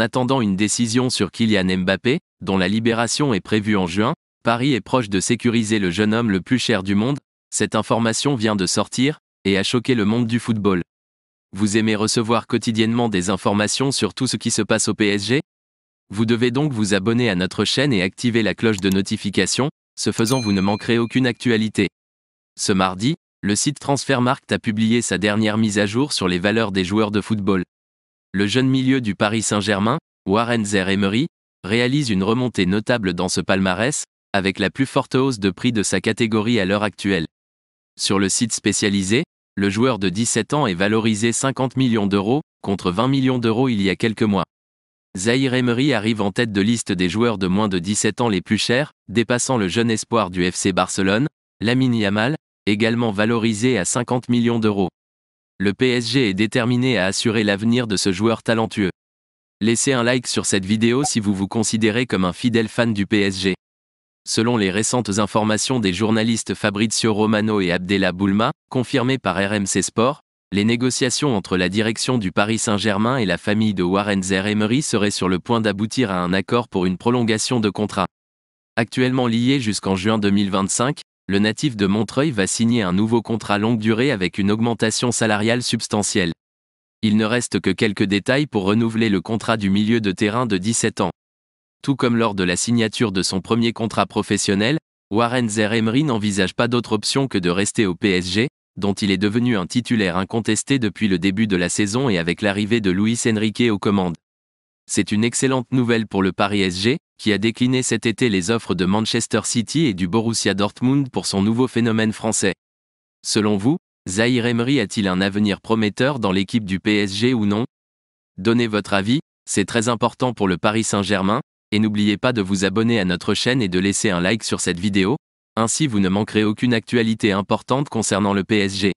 attendant une décision sur Kylian Mbappé, dont la libération est prévue en juin, Paris est proche de sécuriser le jeune homme le plus cher du monde. Cette information vient de sortir, et a choqué le monde du football. Vous aimez recevoir quotidiennement des informations sur tout ce qui se passe au PSG? Vous devez donc vous abonner à notre chaîne et activer la cloche de notification, ce faisant vous ne manquerez aucune actualité. Ce mardi, le site Transfermarkt a publié sa dernière mise à jour sur les valeurs des joueurs de football. Le jeune milieu du Paris Saint-Germain, Warren Zaïre-Emery, réalise une remontée notable dans ce palmarès, avec la plus forte hausse de prix de sa catégorie à l'heure actuelle. Sur le site spécialisé, le joueur de 17 ans est valorisé 50 millions d'euros, contre 20 millions d'euros il y a quelques mois. Zaïre-Emery arrive en tête de liste des joueurs de moins de 17 ans les plus chers, dépassant le jeune espoir du FC Barcelone, Lamine Yamal, également valorisé à 50 millions d'euros. Le PSG est déterminé à assurer l'avenir de ce joueur talentueux. Laissez un like sur cette vidéo si vous vous considérez comme un fidèle fan du PSG. Selon les récentes informations des journalistes Fabrizio Romano et Abdella Boulma, confirmées par RMC Sport, les négociations entre la direction du Paris Saint-Germain et la famille de Warren Zaïre-Emery seraient sur le point d'aboutir à un accord pour une prolongation de contrat. Actuellement lié jusqu'en juin 2025, le natif de Montreuil va signer un nouveau contrat longue durée avec une augmentation salariale substantielle. Il ne reste que quelques détails pour renouveler le contrat du milieu de terrain de 17 ans. Tout comme lors de la signature de son premier contrat professionnel, Warren Zaïre-Emery n'envisage pas d'autre option que de rester au PSG, dont il est devenu un titulaire incontesté depuis le début de la saison et avec l'arrivée de Luis Enrique aux commandes. C'est une excellente nouvelle pour le Paris SG, qui a décliné cet été les offres de Manchester City et du Borussia Dortmund pour son nouveau phénomène français. Selon vous, Zaïre-Emery a-t-il un avenir prometteur dans l'équipe du PSG ou non? Donnez votre avis, c'est très important pour le Paris Saint-Germain, et n'oubliez pas de vous abonner à notre chaîne et de laisser un like sur cette vidéo, ainsi vous ne manquerez aucune actualité importante concernant le PSG.